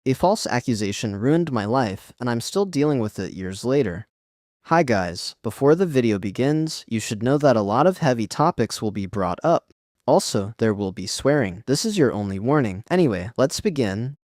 A false accusation ruined my life, and I'm still dealing with it years later. Hi guys, before the video begins, you should know that a lot of heavy topics will be brought up. Also, there will be swearing. This is your only warning. Anyway, let's begin.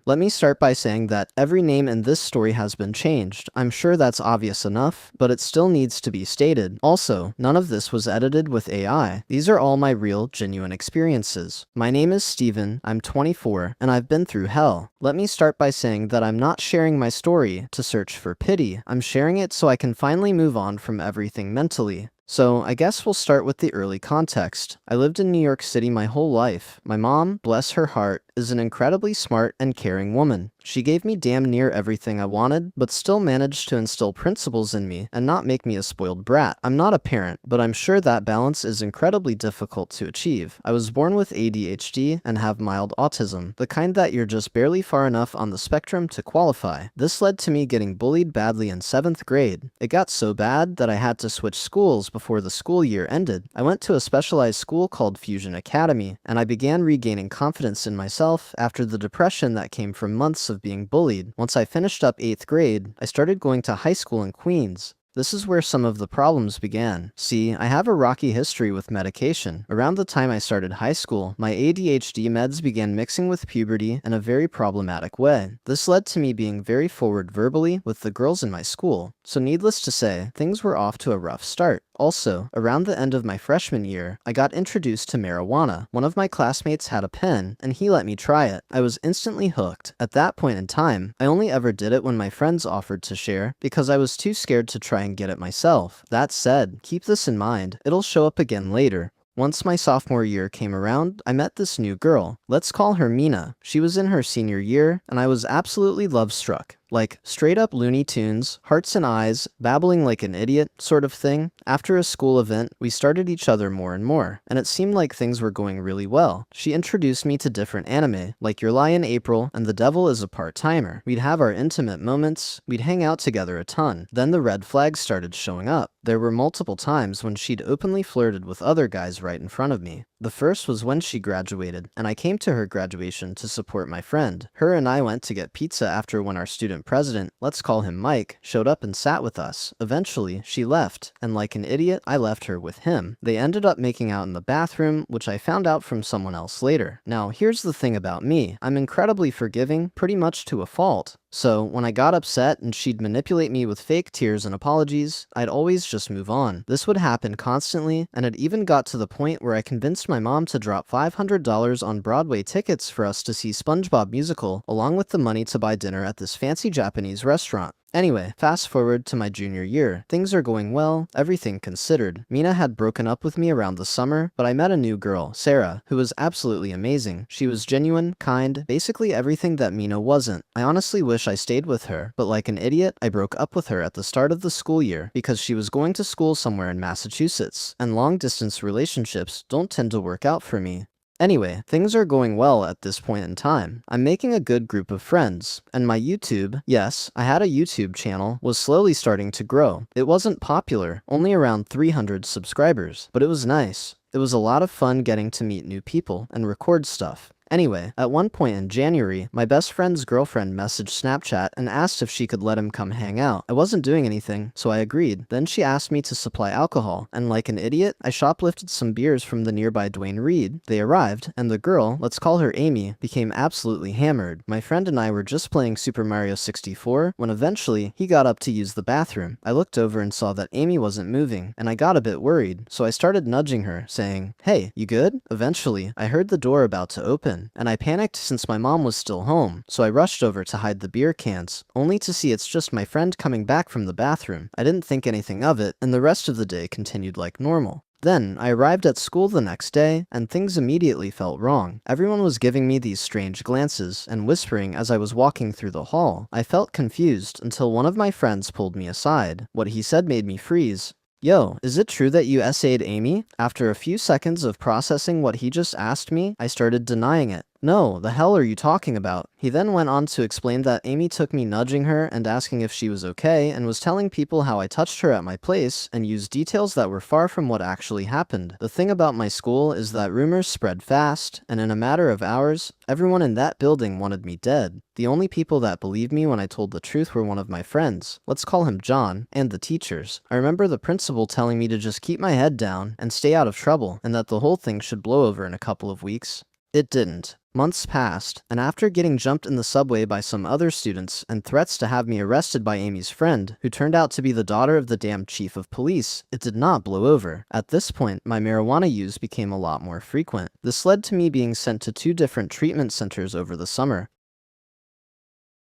Let me start by saying that every name in this story has been changed. I'm sure that's obvious enough, but it still needs to be stated. Also, none of this was edited with AI. These are all my real, genuine experiences. My name is Steven, I'm 24, and I've been through hell. Let me start by saying that I'm not sharing my story to search for pity. I'm sharing it so I can finally move on from everything mentally. So, I guess we'll start with the early context. I lived in New York City my whole life. My mom, bless her heart, is an incredibly smart and caring woman. She gave me damn near everything I wanted, but still managed to instill principles in me and not make me a spoiled brat. I'm not a parent, but I'm sure that balance is incredibly difficult to achieve. I was born with ADHD and have mild autism, the kind that you're just barely far enough on the spectrum to qualify. This led to me getting bullied badly in 7th grade. It got so bad that I had to switch schools before the school year ended. I went to a specialized school called Fusion Academy, and I began regaining confidence in myself after the depression that came from months of being bullied. Once I finished up 8th grade, I started going to high school in Queens. This is where some of the problems began. See, I have a rocky history with medication. Around the time I started high school, my ADHD meds began mixing with puberty in a very problematic way. This led to me being very forward verbally with the girls in my school. So needless to say, things were off to a rough start. Also, around the end of my freshman year, I got introduced to marijuana. One of my classmates had a pen, and he let me try it. I was instantly hooked. At that point in time, I only ever did it when my friends offered to share, because I was too scared to try and get it myself. That said, keep this in mind, it'll show up again later. Once my sophomore year came around, I met this new girl. Let's call her Mina. She was in her senior year, and I was absolutely love-struck. Like, straight up Looney Tunes, hearts and eyes, babbling like an idiot, sort of thing. After a school event, we started each other more and more, and it seemed like things were going really well. She introduced me to different anime, like Your Lie in April and The Devil is a Part-Timer. We'd have our intimate moments, we'd hang out together a ton. Then the red flags started showing up. There were multiple times when she'd openly flirted with other guys right in front of me. The first was when she graduated, and I came to her graduation to support my friend. Her and I went to get pizza after when our student president, let's call him Mike, showed up and sat with us. Eventually, she left, and like an idiot, I left her with him. They ended up making out in the bathroom, which I found out from someone else later. Now, here's the thing about me. I'm incredibly forgiving, pretty much to a fault. So, when I got upset and she'd manipulate me with fake tears and apologies, I'd always just move on. This would happen constantly, and it even got to the point where I convinced my mom to drop $500 on Broadway tickets for us to see SpongeBob Musical, along with the money to buy dinner at this fancy Japanese restaurant. Anyway, fast forward to my junior year. Things are going well, everything considered. Mina had broken up with me around the summer, but I met a new girl, Sarah, who was absolutely amazing. She was genuine, kind, basically everything that Mina wasn't. I honestly wish I stayed with her, but like an idiot, I broke up with her at the start of the school year because she was going to school somewhere in Massachusetts, and long-distance relationships don't tend to work out for me. Anyway, things are going well at this point in time. I'm making a good group of friends, and my YouTube, yes, I had a YouTube channel, was slowly starting to grow. It wasn't popular, only around 300 subscribers, but it was nice. It was a lot of fun getting to meet new people and record stuff. Anyway, at one point in January, my best friend's girlfriend messaged Snapchat and asked if she could let him come hang out. I wasn't doing anything, so I agreed. Then she asked me to supply alcohol, and like an idiot, I shoplifted some beers from the nearby Duane Reade. They arrived, and the girl, let's call her Amy, became absolutely hammered. My friend and I were just playing Super Mario 64 when eventually he got up to use the bathroom. I looked over and saw that Amy wasn't moving, and I got a bit worried, so I started nudging her, saying, "Hey, you good?" Eventually, I heard the door about to open, and I panicked since my mom was still home, so I rushed over to hide the beer cans, only to see it's just my friend coming back from the bathroom. I didn't think anything of it, and the rest of the day continued like normal. Then, I arrived at school the next day, and things immediately felt wrong. Everyone was giving me these strange glances and whispering as I was walking through the hall. I felt confused until one of my friends pulled me aside. What he said made me freeze. "Yo, is it true that you essayed Amy?" After a few seconds of processing what he just asked me, I started denying it. No, the hell are you talking about? He then went on to explain that Amy took me nudging her and asking if she was okay and was telling people how I touched her at my place and used details that were far from what actually happened. The thing about my school is that rumors spread fast, and in a matter of hours, everyone in that building wanted me dead. The only people that believed me when I told the truth were one of my friends, let's call him John, and the teachers. I remember the principal telling me to just keep my head down and stay out of trouble, and that the whole thing should blow over in a couple of weeks. It didn't. Months passed, and after getting jumped in the subway by some other students and threats to have me arrested by Amy's friend, who turned out to be the daughter of the damn chief of police, it did not blow over. At this point, my marijuana use became a lot more frequent. This led to me being sent to 2 different treatment centers over the summer.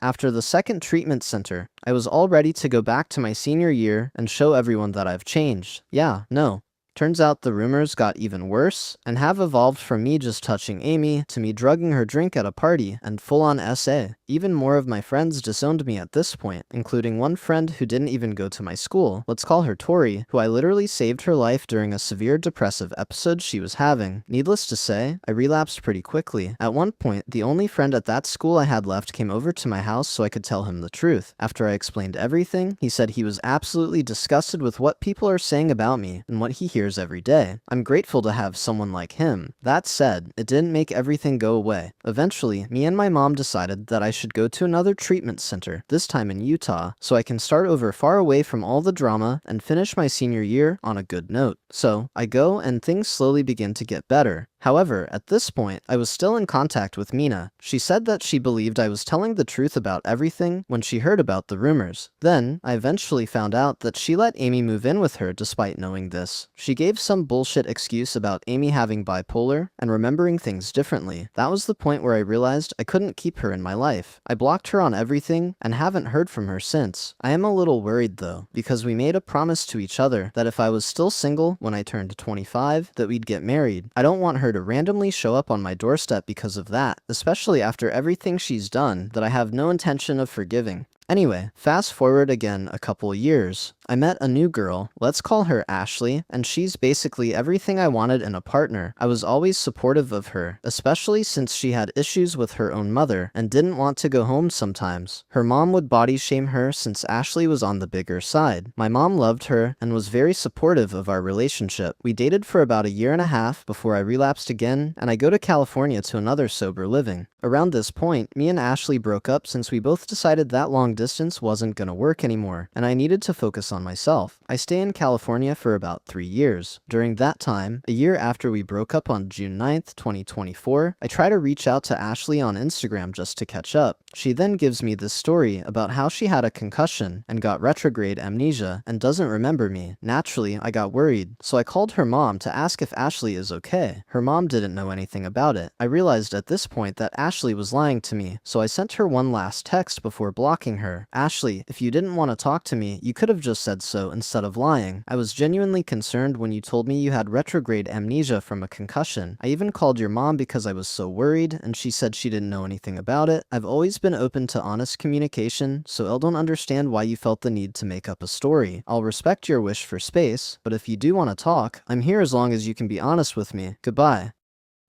After the second treatment center, I was all ready to go back to my senior year and show everyone that I've changed. Yeah, no. Turns out the rumors got even worse and have evolved from me just touching Amy to me drugging her drink at a party and full-on SA. Even more of my friends disowned me at this point, including one friend who didn't even go to my school, let's call her Tori, who I literally saved her life during a severe depressive episode she was having. Needless to say, I relapsed pretty quickly. At one point, the only friend at that school I had left came over to my house so I could tell him the truth. After I explained everything, he said he was absolutely disgusted with what people are saying about me and what he hears every day. I'm grateful to have someone like him. That said, it didn't make everything go away. Eventually, me and my mom decided that I should go to another treatment center, this time in Utah, so I can start over far away from all the drama and finish my senior year on a good note. So, I go and things slowly begin to get better. However, at this point, I was still in contact with Mina. She said that she believed I was telling the truth about everything when she heard about the rumors. Then, I eventually found out that she let Amy move in with her despite knowing this. She gave some bullshit excuse about Amy having bipolar and remembering things differently. That was the point where I realized I couldn't keep her in my life. I blocked her on everything and haven't heard from her since. I am a little worried though, because we made a promise to each other that if I was still single when I turned 25, that we'd get married. I don't want her to randomly show up on my doorstep because of that, especially after everything she's done that I have no intention of forgiving. Anyway, fast forward again a couple years. I met a new girl, let's call her Ashley, and she's basically everything I wanted in a partner. I was always supportive of her, especially since she had issues with her own mother and didn't want to go home sometimes. Her mom would body shame her since Ashley was on the bigger side. My mom loved her and was very supportive of our relationship. We dated for about a year and a half before I relapsed again, and I go to California to another sober living. Around this point, me and Ashley broke up since we both decided that long distance wasn't gonna work anymore, and I needed to focus on myself. I stay in California for about 3 years. During that time, a year after we broke up on June 9th, 2024, I try to reach out to Ashley on Instagram just to catch up. She then gives me this story about how she had a concussion and got retrograde amnesia and doesn't remember me. Naturally, I got worried, so I called her mom to ask if Ashley is okay. Her mom didn't know anything about it. I realized at this point that Ashley was lying to me, so I sent her one last text before blocking her. Ashley, if you didn't want to talk to me, you could have just said so instead of lying. I was genuinely concerned when you told me you had retrograde amnesia from a concussion. I even called your mom because I was so worried, and she said she didn't know anything about it. I've always been open to honest communication, so I don't understand why you felt the need to make up a story. I'll respect your wish for space, but if you do want to talk, I'm here as long as you can be honest with me. Goodbye.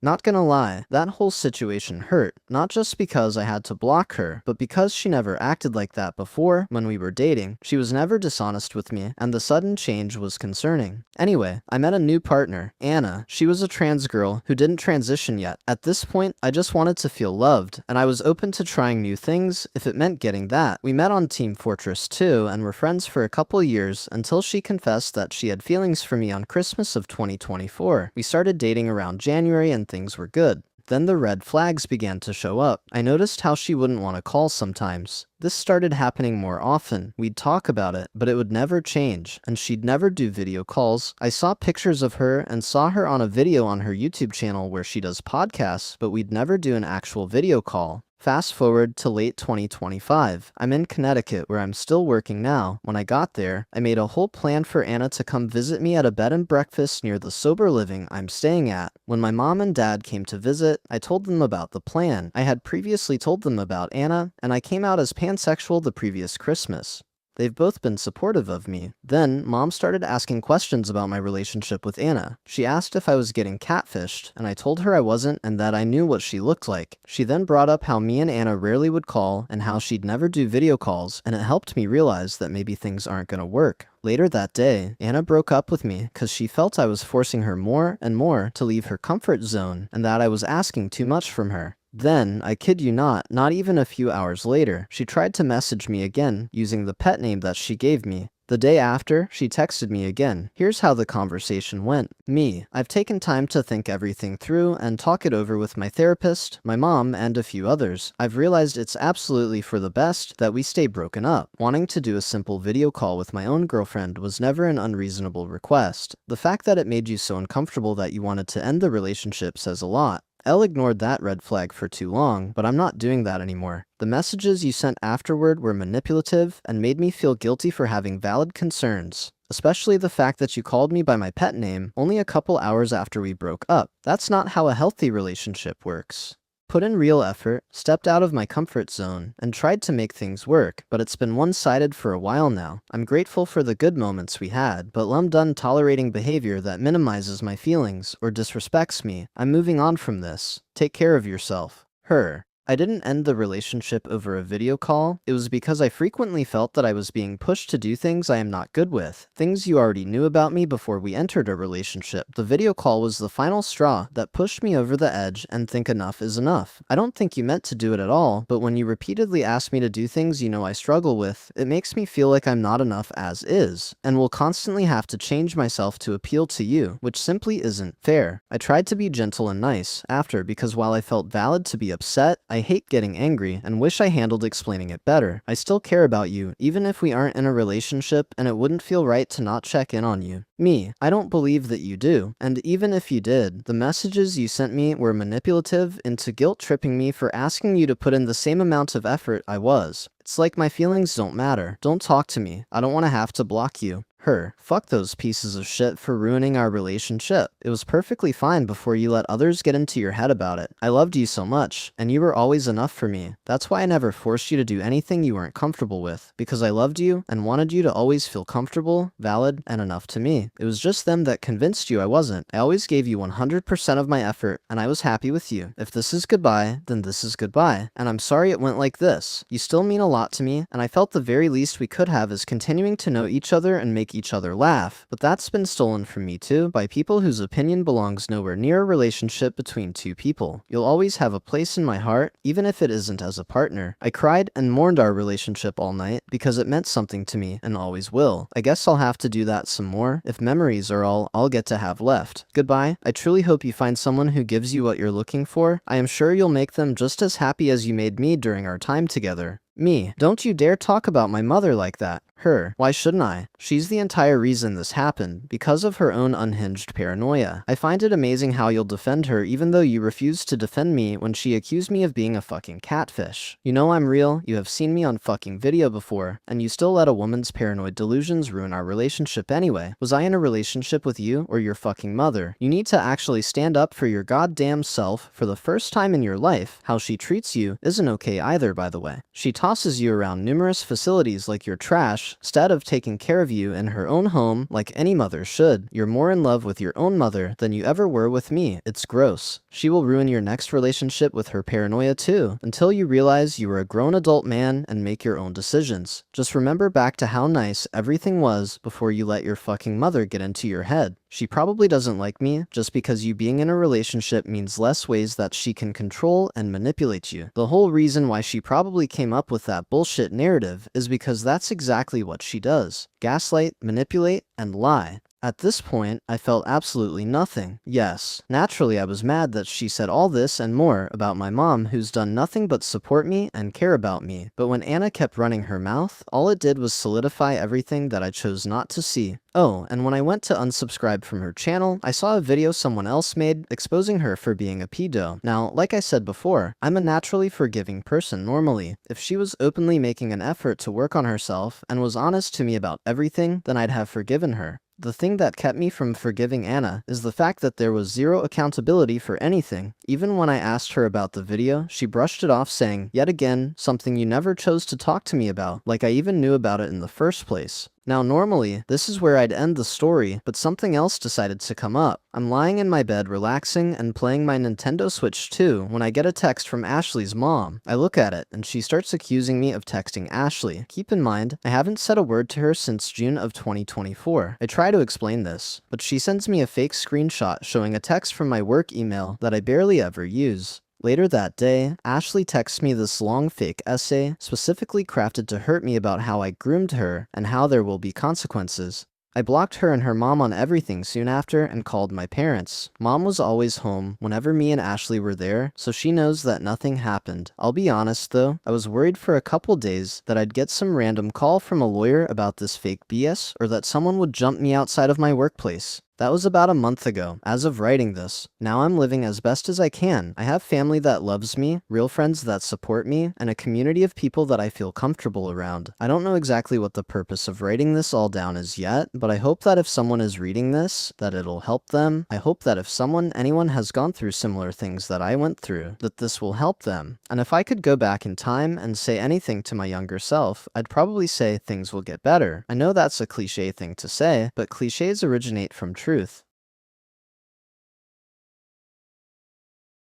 Not gonna lie, that whole situation hurt, not just because I had to block her, but because she never acted like that before when we were dating. She was never dishonest with me, and the sudden change was concerning. Anyway, I met a new partner, Anna. She was a trans girl who didn't transition yet. At this point, I just wanted to feel loved, and I was open to trying new things if it meant getting that. We met on Team Fortress 2 and were friends for a couple years until she confessed that she had feelings for me on Christmas of 2024. We started dating around January and things were good. Then the red flags began to show up. I noticed how she wouldn't want to call sometimes. This started happening more often. We'd talk about it, but it would never change, and she'd never do video calls. I saw pictures of her and saw her on a video on her YouTube channel where she does podcasts, but we'd never do an actual video call. Fast forward to late 2025. I'm in Connecticut where I'm still working now. When I got there, I made a whole plan for Anna to come visit me at a bed and breakfast near the sober living I'm staying at. When my mom and dad came to visit, I told them about the plan. I had previously told them about Anna, and I came out as pansexual the previous Christmas. They've both been supportive of me. Then, Mom started asking questions about my relationship with Anna. She asked if I was getting catfished, and I told her I wasn't and that I knew what she looked like. She then brought up how me and Anna rarely would call and how she'd never do video calls, and it helped me realize that maybe things aren't gonna work. Later that day, Anna broke up with me because she felt I was forcing her more and more to leave her comfort zone and that I was asking too much from her. Then, I kid you not even a few hours later, she tried to message me again using the pet name that she gave me. The day after, she texted me again. Here's how the conversation went. Me: I've taken time to think everything through and talk it over with my therapist, my mom, and a few others. I've realized it's absolutely for the best that we stay broken up. Wanting to do a simple video call with my own girlfriend was never an unreasonable request. The fact that it made you so uncomfortable that you wanted to end the relationship says a lot. Elle ignored that red flag for too long, but I'm not doing that anymore. The messages you sent afterward were manipulative and made me feel guilty for having valid concerns. Especially the fact that you called me by my pet name only a couple hours after we broke up. That's not how a healthy relationship works. Put in real effort, stepped out of my comfort zone, and tried to make things work, but it's been one-sided for a while now. I'm grateful for the good moments we had, but I'm done tolerating behavior that minimizes my feelings or disrespects me. I'm moving on from this. Take care of yourself. Her: I didn't end the relationship over a video call. It was because I frequently felt that I was being pushed to do things I am not good with, things you already knew about me before we entered a relationship. The video call was the final straw that pushed me over the edge and think enough is enough. I don't think you meant to do it at all, but when you repeatedly ask me to do things you know I struggle with, it makes me feel like I'm not enough as is, and will constantly have to change myself to appeal to you, which simply isn't fair. I tried to be gentle and nice after because while I felt valid to be upset, I hate getting angry and wish I handled explaining it better. I still care about you, even if we aren't in a relationship, and it wouldn't feel right to not check in on you. Me: I don't believe that you do, and even if you did, the messages you sent me were manipulative into guilt-tripping me for asking you to put in the same amount of effort I was. It's like my feelings don't matter. Don't talk to me. I don't want to have to block you. Her: fuck those pieces of shit for ruining our relationship. It was perfectly fine before you let others get into your head about it. I loved you so much, and you were always enough for me. That's why I never forced you to do anything you weren't comfortable with, because I loved you and wanted you to always feel comfortable, valid, and enough to me. It was just them that convinced you I wasn't. I always gave you 100% of my effort, and I was happy with you. If this is goodbye, then this is goodbye, and I'm sorry it went like this. You still mean a lot to me, and I felt the very least we could have is continuing to know each other and make each other laugh, but that's been stolen from me too by people whose opinion belongs nowhere near a relationship between two people. You'll always have a place in my heart, even if it isn't as a partner. I cried and mourned our relationship all night because it meant something to me and always will. I guess I'll have to do that some more if memories are all I'll get to have left. Goodbye. I truly hope you find someone who gives you what you're looking for. I am sure you'll make them just as happy as you made me during our time together. Me: don't you dare talk about my mother like that. Her: why shouldn't I? She's the entire reason this happened, because of her own unhinged paranoia. I find it amazing how you'll defend her even though you refused to defend me when she accused me of being a fucking catfish. You know I'm real, you have seen me on fucking video before, and you still let a woman's paranoid delusions ruin our relationship anyway. Was I in a relationship with you or your fucking mother? You need to actually stand up for your goddamn self for the first time in your life. How she treats you isn't okay either, by the way. She tosses you around numerous facilities like you're trash, instead of taking care of you in her own home like any mother should. You're more in love with your own mother than you ever were with me. It's gross. She will ruin your next relationship with her paranoia too, until you realize you are a grown adult man and make your own decisions. Just remember back to how nice everything was before you let your fucking mother get into your head. She probably doesn't like me just because you being in a relationship means less ways that she can control and manipulate you. The whole reason why she probably came up with that bullshit narrative is because that's exactly what she does. Gaslight, manipulate, and lie. At this point, I felt absolutely nothing. Yes, naturally I was mad that she said all this and more about my mom, who's done nothing but support me and care about me. But when Anna kept running her mouth, all it did was solidify everything that I chose not to see. Oh, and when I went to unsubscribe from her channel, I saw a video someone else made exposing her for being a pedo. Now, like I said before, I'm a naturally forgiving person normally. If she was openly making an effort to work on herself and was honest to me about everything, then I'd have forgiven her. The thing that kept me from forgiving Anna is the fact that there was zero accountability for anything. Even when I asked her about the video, she brushed it off saying, "Yet again, something you never chose to talk to me about, like I even knew about it in the first place." Now normally, this is where I'd end the story, but something else decided to come up. I'm lying in my bed relaxing and playing my Nintendo Switch 2 when I get a text from Ashley's mom. I look at it, and she starts accusing me of texting Ashley. Keep in mind, I haven't said a word to her since June of 2024. I try to explain this, but she sends me a fake screenshot showing a text from my work email that I barely ever use. Later that day, Ashley texts me this long fake essay specifically crafted to hurt me about how I groomed her and how there will be consequences. I blocked her and her mom on everything soon after and called my parents. Mom was always home whenever me and Ashley were there, so she knows that nothing happened. I'll be honest though, I was worried for a couple days that I'd get some random call from a lawyer about this fake BS or that someone would jump me outside of my workplace. That was about a month ago, as of writing this. Now I'm living as best as I can. I have family that loves me, real friends that support me, and a community of people that I feel comfortable around. I don't know exactly what the purpose of writing this all down is yet, but I hope that if someone is reading this, that it'll help them. I hope that if anyone has gone through similar things that I went through, that this will help them. And if I could go back in time and say anything to my younger self, I'd probably say things will get better. I know that's a cliche thing to say, but cliches originate from truth.